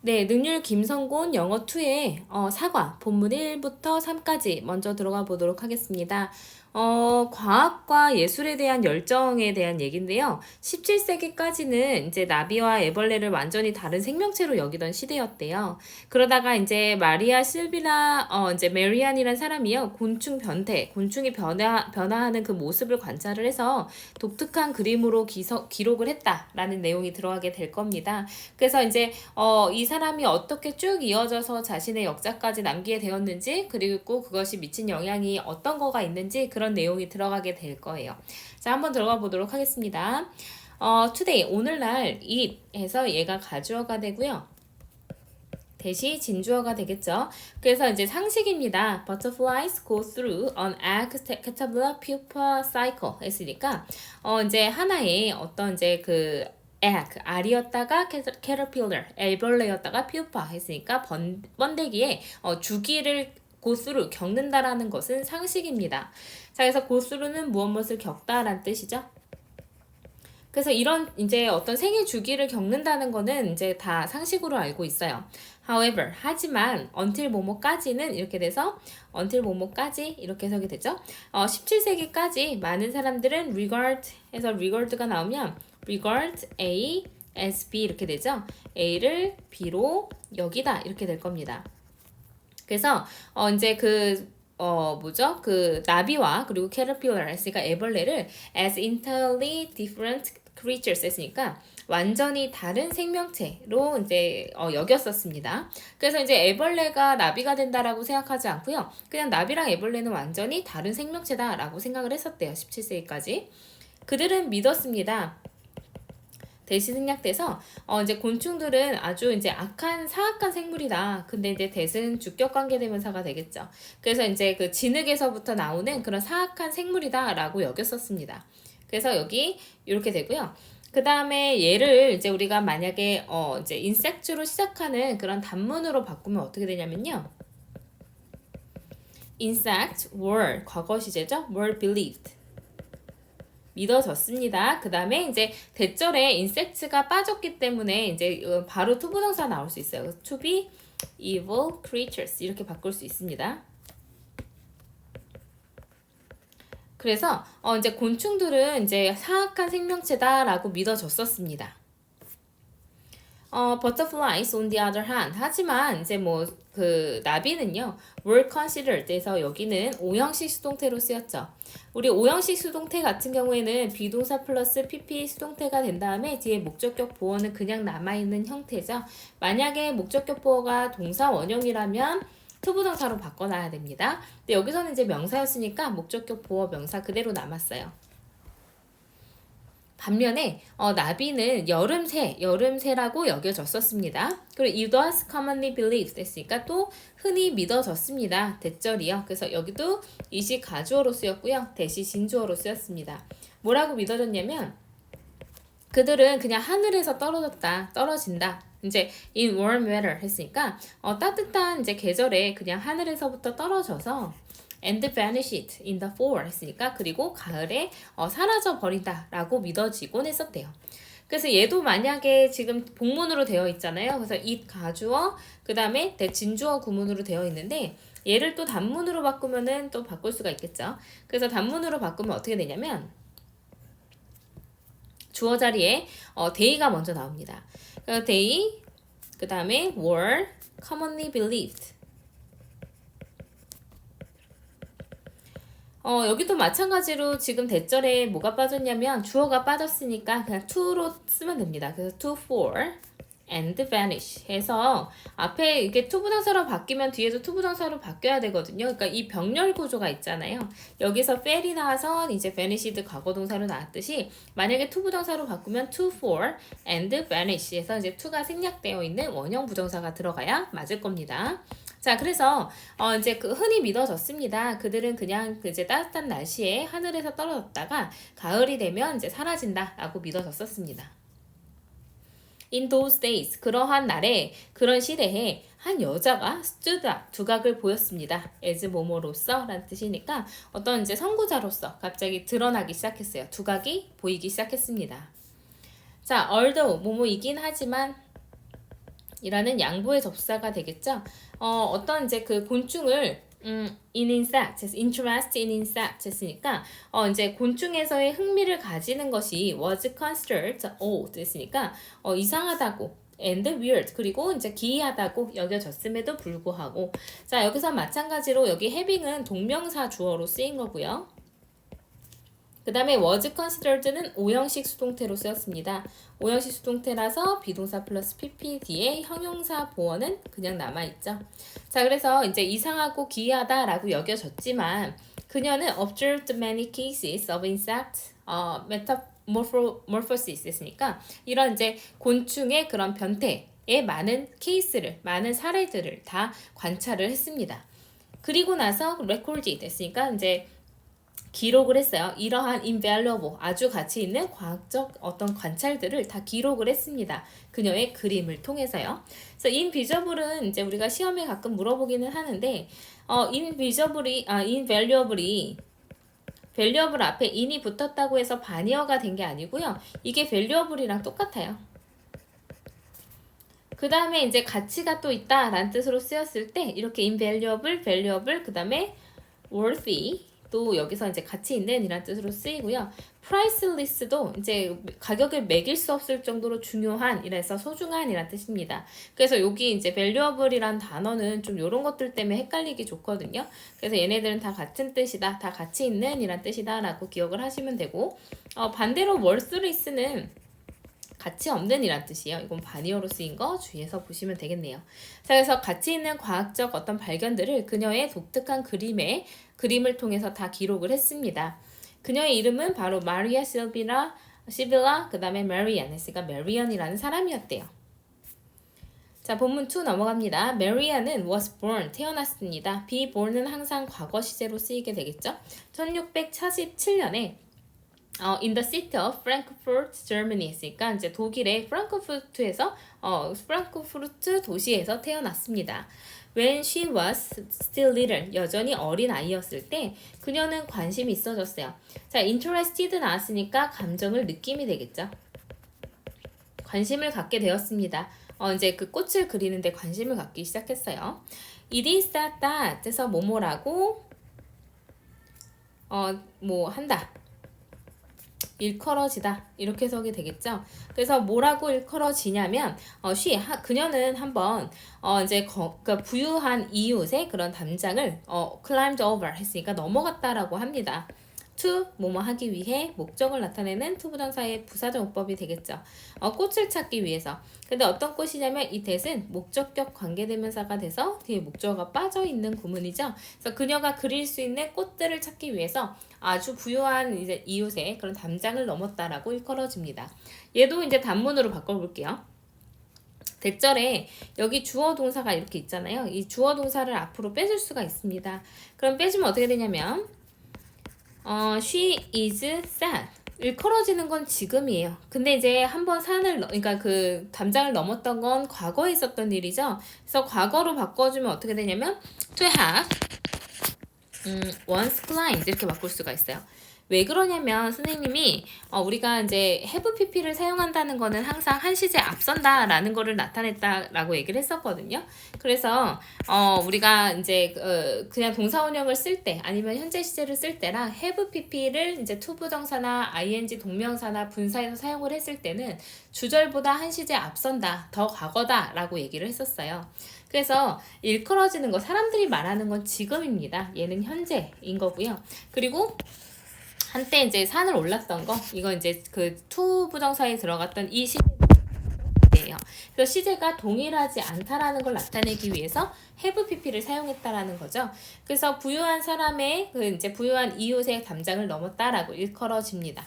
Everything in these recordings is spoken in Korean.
네, 능률 김성곤 영어 2의 사과 본문 1부터 3까지 먼저 들어가 보도록 하겠습니다. 과학과 예술에 대한 열정에 대한 얘기인데요. 17세기까지는 이제 나비와 애벌레를 완전히 다른 생명체로 여기던 시대였대요. 그러다가 이제 마리아 실비나 이제 메리안이란 사람이요. 곤충이 변화하는 그 모습을 관찰을 해서 독특한 그림으로 기록을 했다라는 내용이 들어가게 될 겁니다. 그래서 이제 이 사람이 어떻게 쭉 이어져서 자신의 역사까지 남기게 되었는지, 그리고 그것이 미친 영향이 어떤 거가 있는지 그런 내용이 들어가게 될 거예요. 자, 한번 들어가 보도록 하겠습니다. today, 오늘날 it 해서 얘가 가주어가 되고요. 대시 진주어가 되겠죠. 그래서 이제 상식입니다. Butterflies go through an egg caterpillar pupa cycle 했으니까 이제 하나의 어떤 이제 그 egg 알이었다가 caterpillar 애벌레였다가 pupa 했으니까 번데기에 주기를 고수를 겪는다라는 것은 상식입니다. 자, 그래서 고수르는 무엇을 겪다라는 뜻이죠. 그래서 이런 이제 어떤 생애 주기를 겪는다는 거는 이제 다 상식으로 알고 있어요. However, 하지만 until 뭐뭐까지는 이렇게 돼서 until 뭐뭐까지 이렇게 해석이 되죠. 17세기까지 많은 사람들은 regard 해서 regard가 나오면 regard A as B 이렇게 되죠. A를 B로 여기다 이렇게 될 겁니다. 그래서 이제 뭐죠? 그 나비와 그리고 caterpillar 했으니까 애벌레를 as entirely different creatures 했으니까 완전히 다른 생명체로 이제 여겼었습니다. 그래서 이제 애벌레가 나비가 된다라고 생각하지 않고요. 그냥 나비랑 애벌레는 완전히 다른 생명체다라고 생각을 했었대요. 17세기까지. 그들은 믿었습니다. 대시 생략돼서 이제 곤충들은 아주 이제 악한 사악한 생물이다. 근데 이제 대신 주격 관계대명사가 되겠죠. 그래서 이제 그 진흙에서부터 나오는 그런 사악한 생물이다라고 여겼었습니다. 그래서 여기 이렇게 되고요. 그 다음에 얘를 이제 우리가 만약에 이제 인섹트로 시작하는 그런 단문으로 바꾸면 어떻게 되냐면요. insect were 과거 시제죠. were believed. 믿어졌습니다. 그 다음에 이제 대절에 insects가 빠졌기 때문에 이제 바로 투부정사 나올 수 있어요. to be evil creatures 이렇게 바꿀 수 있습니다. 그래서 이제 곤충들은 이제 사악한 생명체다라고 믿어졌었습니다. butterflies on the other hand. 하지만 이제 뭐 그 나비는요, were considered 해서 여기는 5형식 수동태로 쓰였죠. 우리 5형식 수동태 같은 경우에는 비동사 플러스 pp 수동태가 된 다음에 뒤에 목적격 보어는 그냥 남아있는 형태죠. 만약에 목적격 보어가 동사 원형이라면 투부정사로 바꿔놔야 됩니다. 근데 여기서는 이제 명사였으니까 목적격 보어 명사 그대로 남았어요. 반면에 나비는 여름새라고 여겨졌었습니다. 그리고 it was commonly believed 했으니까 또 흔히 믿어졌습니다. 대절이요. 그래서 여기도 이시 가주어로 쓰였고요. 대시 진주어로 쓰였습니다. 뭐라고 믿어졌냐면 그들은 그냥 하늘에서 떨어진다. 이제 in warm weather 했으니까 따뜻한 이제 계절에 그냥 하늘에서부터 떨어져서 and vanished in the fall 했으니까 그리고 가을에 사라져 버린다라고 믿어지곤 했었대요. 그래서 얘도 만약에 지금 복문으로 되어 있잖아요. 그래서 it 가주어 그 다음에 진주어 구문으로 되어 있는데 얘를 또 단문으로 바꾸면은 또 바꿀 수가 있겠죠. 그래서 단문으로 바꾸면 어떻게 되냐면 주어 자리에 day가 먼저 나옵니다. day 그 다음에 were commonly believed. 여기도 마찬가지로 지금 대절에 뭐가 빠졌냐면 주어가 빠졌으니까 그냥 to로 쓰면 됩니다. 그래서 to, for, and vanish 해서 앞에 이게 투부정사로 바뀌면 뒤에도 투부정사로 바뀌어야 되거든요. 그러니까 이 병렬 구조가 있잖아요. 여기서 fell이 나와서 이제 vanished과거동사로 나왔듯이 만약에 투부정사로 바꾸면 to, for, and vanish 해서 이제 to가 생략되어 있는 원형 부정사가 들어가야 맞을 겁니다. 자, 그래서 이제 흔히 믿어졌습니다. 그들은 그냥 이제 따뜻한 날씨에 하늘에서 떨어졌다가 가을이 되면 이제 사라진다라고 믿어졌었습니다. In those days, 그러한 날에 그런 시대에 한 여자가 stood up, 두각을 보였습니다. as 뭐뭐로서 라는 뜻이니까 어떤 이제 선구자로서 갑자기 드러나기 시작했어요. 두각이 보이기 시작했습니다. 자, although 뭐뭐이긴 하지만 이라는 양보의 접사가 되겠죠. 어떤 이제 그 곤충을 in insect, interest in insect 했으니까 이제 곤충에서의 흥미를 가지는 것이 was considered odd 했으니까 이상하다고 and weird 그리고 이제 기이하다고 여겨졌음에도 불구하고 자 여기서 마찬가지로 여기 having은 동명사 주어로 쓰인 거고요. 그 다음에 was considered는 오형식 수동태로 쓰였습니다. 오형식 수동태라서 비동사 플러스 pp 뒤에 형용사 보어는 그냥 남아있죠. 자, 그래서 이제 이상하고 기이하다라고 여겨졌지만 그녀는 observed many cases of insect metamorphosis 했으니까 이런 이제 곤충의 그런 변태의 많은 케이스를, 많은 사례들을 다 관찰을 했습니다. 그리고 나서 recorded 했으니까 이제 기록을 했어요. 이러한 invaluable 아주 가치 있는 과학적 어떤 관찰들을 다 기록을 했습니다. 그녀의 그림을 통해서요. 그래서 invisible은 이제 우리가 시험에 가끔 물어보기는 하는데 invaluable이 valuable 앞에 in이 붙었다고 해서 반이어가 된 게 아니고요. 이게 valuable이랑 똑같아요. 그 다음에 이제 가치가 또 있다 라는 뜻으로 쓰였을 때 이렇게 invaluable, valuable 그 다음에 worthy 또 여기서 이제 가치 있는 이란 뜻으로 쓰이고요. priceless도 이제 가격을 매길 수 없을 정도로 중요한 이라서 소중한 이란 뜻입니다. 그래서 여기 이제 valuable이란 단어는 좀 이런 것들 때문에 헷갈리기 좋거든요. 그래서 얘네들은 다 같은 뜻이다, 다 가치 있는 이란 뜻이다 라고 기억을 하시면 되고 반대로 worthless는 가치 없는 이란 뜻이에요. 이건 반이어로 쓰인 거 주의해서 보시면 되겠네요. 자, 그래서 가치 있는 과학적 어떤 발견들을 그녀의 독특한 그림을 통해서 다 기록을 했습니다. 그녀의 이름은 바로 마리아 시빌라 그 다음에 메리안 했으니까 메리언이라는 사람이었대요. 자, 본문 2 넘어갑니다. 메리안은 was born, 태어났습니다. be born은 항상 과거 시제로 쓰이게 되겠죠. 1647년에 in the city of Frankfurt, Germany 했으니까 이제 독일의 프랑크푸르트에서 프랑크푸르트 도시에서 태어났습니다. When she was still little, 여전히 어린 아이였을 때 그녀는 관심이 있어졌어요. 자, interested 나왔으니까 감정을 느낌이 되겠죠. 관심을 갖게 되었습니다. 이제 그 꽃을 그리는데 관심을 갖기 시작했어요. It is that 해서 뭐뭐라고 뭐 한다. 일컬어지다 이렇게 해석이 되겠죠. 그래서 뭐라고 일컬어지냐면 그녀는 한번 이제 그러니까 부유한 이웃의 그런 담장을 climbed over 했으니까 넘어갔다라고 합니다. to 뭐뭐 하기 위해 목적을 나타내는 to 부정사의 부사적 어법이 되겠죠. 꽃을 찾기 위해서. 근데 어떤 꽃이냐면 이 that은 목적격 관계대명사가 돼서 뒤에 목적어가 빠져 있는 구문이죠. 그래서 그녀가 그릴 수 있는 꽃들을 찾기 위해서 아주 부유한 이제 이웃의 그런 담장을 넘었다라고 일컬어집니다. 얘도 이제 단문으로 바꿔볼게요. 대절에 여기 주어 동사가 이렇게 있잖아요. 이 주어 동사를 앞으로 빼줄 수가 있습니다. 그럼 빼주면 어떻게 되냐면 she is sad. 일컬어지는 건 지금이에요. 근데 이제 한번 그러니까 그 담장을 넘었던 건 과거에 있었던 일이죠. 그래서 과거로 바꿔주면 어떻게 되냐면 to have once climbed 이렇게 바꿀 수가 있어요. 왜 그러냐면 선생님이 우리가 이제 have pp를 사용한다는 거는 항상 한 시제 앞선다라는 거를 나타냈다라고 얘기를 했었거든요. 그래서 우리가 이제 그냥 동사 원형을 쓸 때 아니면 현재 시제를 쓸 때랑 have pp를 이제 to 부정사나 ing 동명사나 분사에서 사용을 했을 때는 주절보다 한 시제 앞선다, 더 과거다라고 얘기를 했었어요. 그래서 일컬어지는 거 사람들이 말하는 건 지금입니다. 얘는 현재인 거고요. 그리고 한때 이제 산을 올랐던 거 이거 이제 그 to 부정사에 들어갔던 이 시제예요. 그래서 시제가 동일하지 않다라는 걸 나타내기 위해서 have pp를 사용했다라는 거죠. 그래서 부유한 사람의 그 이제 부유한 이웃의 담장을 넘었다라고 일컬어집니다.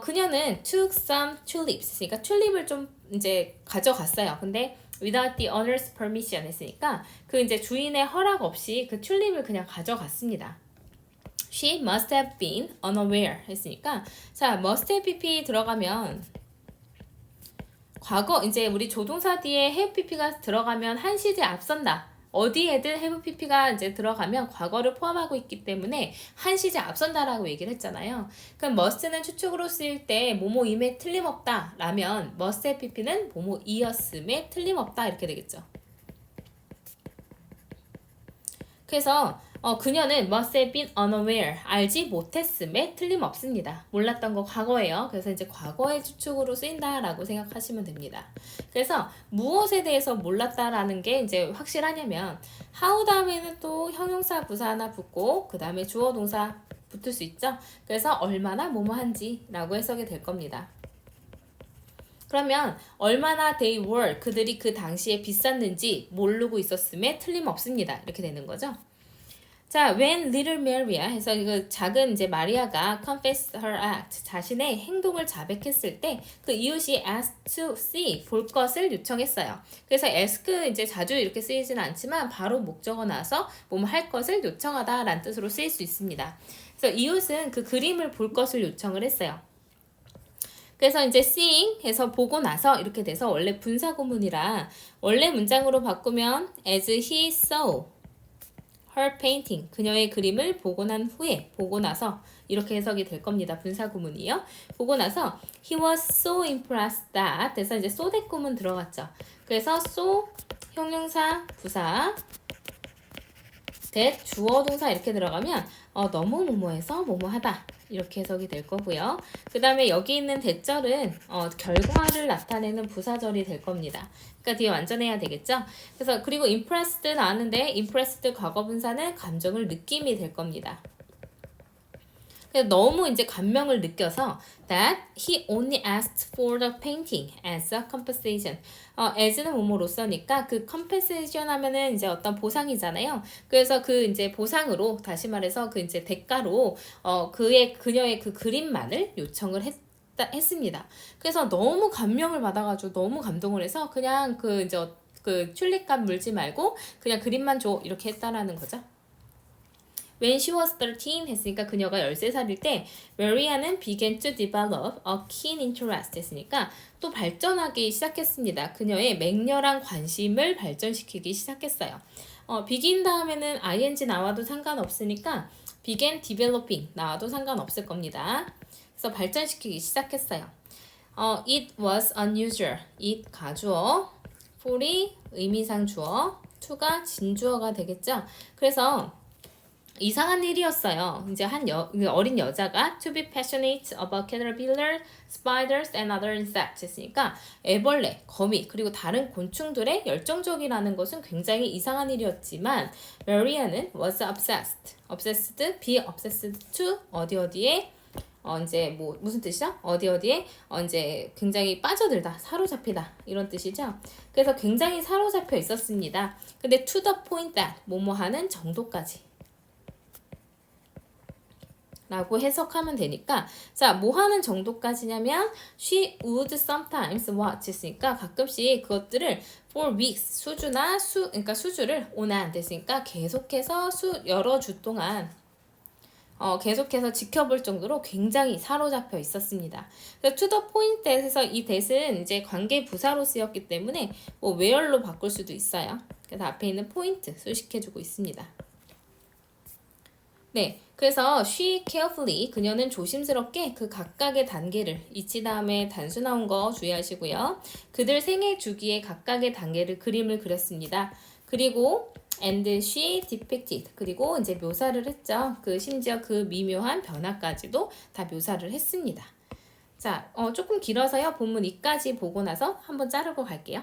그녀는 took some tulips, 그러니까 튤립을 좀 이제 가져갔어요. 근데 without the owner's permission 했으니까 그 이제 주인의 허락 없이 그 튤립을 그냥 가져갔습니다. She must have been unaware 했으니까 자 must have pp 들어가면 과거 이제 우리 조동사 뒤에 have pp가 들어가면 한 시제 앞선다 어디에든 have pp가 이제 들어가면 과거를 포함하고 있기 때문에 한 시제 앞선다라고 얘기를 했잖아요. 그럼 must는 추측으로 쓰일 때 뭐뭐임에 틀림없다 라면 must have pp는 뭐뭐이었음에 틀림없다 이렇게 되겠죠. 그래서 그녀는 must have been unaware, 알지 못했음에 틀림없습니다. 몰랐던 거 과거예요. 그래서 이제 과거의 추측으로 쓰인다라고 생각하시면 됩니다. 그래서 무엇에 대해서 몰랐다라는 게 이제 확실하냐면 how 다음에는 또 형용사 부사 하나 붙고 그 다음에 주어 동사 붙을 수 있죠. 그래서 얼마나 뭐뭐한지라고 해석이 될 겁니다. 그러면 얼마나 they were, 그들이 그 당시에 비쌌는지 모르고 있었음에 틀림없습니다. 이렇게 되는 거죠. 자, when little Maria 해서 이거 작은 이제 마리아가 confessed her act, 자신의 행동을 자백했을 때 그 이웃이 asked to see, 볼 것을 요청했어요. 그래서 ask 이제 자주 이렇게 쓰이지는 않지만 바로 목적어 나와서 뭐뭐 할 것을 요청하다라는 뜻으로 쓰일 수 있습니다. 그래서 이웃은 그 그림을 볼 것을 요청을 했어요. 그래서 이제 seeing 해서 보고 나서 이렇게 돼서 원래 분사구문이라 원래 문장으로 바꾸면 as he saw her painting, 그녀의 그림을 보고 난 후에, 보고 나서 이렇게 해석이 될 겁니다. 분사구문이요. 보고 나서 he was so impressed that 그래서 이제 so that 구문 들어갔죠. 그래서 so 형용사 부사 that 주어 동사 이렇게 들어가면 너무 뭐뭐해서 뭐뭐하다 이렇게 해석이 될 거고요. 그 다음에 여기 있는 대절은 결과를 나타내는 부사절이 될 겁니다. 그러니까 뒤에 완전해야 되겠죠. 그래서 그리고 impressed 나왔는데 impressed 과거분사는 감정을 느낌이 될 겁니다. 그래서 너무 이제 감명을 느껴서 that he only asked for the painting as a compensation. as는 뭐뭐로서니까 그 compensation 하면은 이제 어떤 보상이잖아요. 그래서 그 이제 보상으로 다시 말해서 그 이제 대가로 그녀의 그 그림만을 요청을 했습니다. 그래서 너무 감명을 받아가지고 너무 감동을 해서 그냥 그 이제 그 튤립값 물지 말고 그냥 그림만 줘 이렇게 했다라는 거죠. When she was 13 했으니까 그녀가 13살일 때 Maria는 began to develop a keen interest 했으니까 또 발전하기 시작했습니다. 그녀의 맹렬한 관심을 발전시키기 시작했어요. begin 다음에는 ing 나와도 상관없으니까 began developing 나와도 상관없을 겁니다. 그래서 발전시키기 시작했어요. It was unusual. it 가주어, for이 의미상 주어, to가 진주어가 되겠죠. 그래서 이상한 일이었어요. 이제 어린 여자가 to be passionate about caterpillar, spiders and other insects 했으니까 애벌레, 거미 그리고 다른 곤충들의 열정적이라는 것은 굉장히 이상한 일이었지만 Maria는 was obsessed, be obsessed to 어디에 이제 뭐 무슨 뜻이죠? 어디에 이제 굉장히 빠져들다, 사로잡히다 이런 뜻이죠. 그래서 굉장히 사로잡혀 있었습니다. 근데 to the point that 뭐뭐 하는 정도까지 라고 해석하면 되니까 자, 뭐 하는 정도까지냐면 she would sometimes watch 했으니까 가끔씩 그것들을 for weeks 그러니까 수주를 on and 됐으니까 계속해서 여러 주 동안 계속해서 지켜볼 정도로 굉장히 사로잡혀 있었습니다. 그래서 to the point that에서 이 that은 이제 관계 부사로 쓰였기 때문에 뭐 where로 바꿀 수도 있어요. 그래서 앞에 있는 point 수식해주고 있습니다. 네, 그래서 she carefully, 그녀는 조심스럽게 그 각각의 단계를 이치 다음에 단수 나온 거 주의하시고요. 그들 생애 주기의 각각의 단계를 그림을 그렸습니다. 그리고 and she depicted, 그리고 이제 묘사를 했죠. 심지어 그 미묘한 변화까지도 다 묘사를 했습니다. 자, 조금 길어서요. 본문 2까지 보고 나서 한번 자르고 갈게요.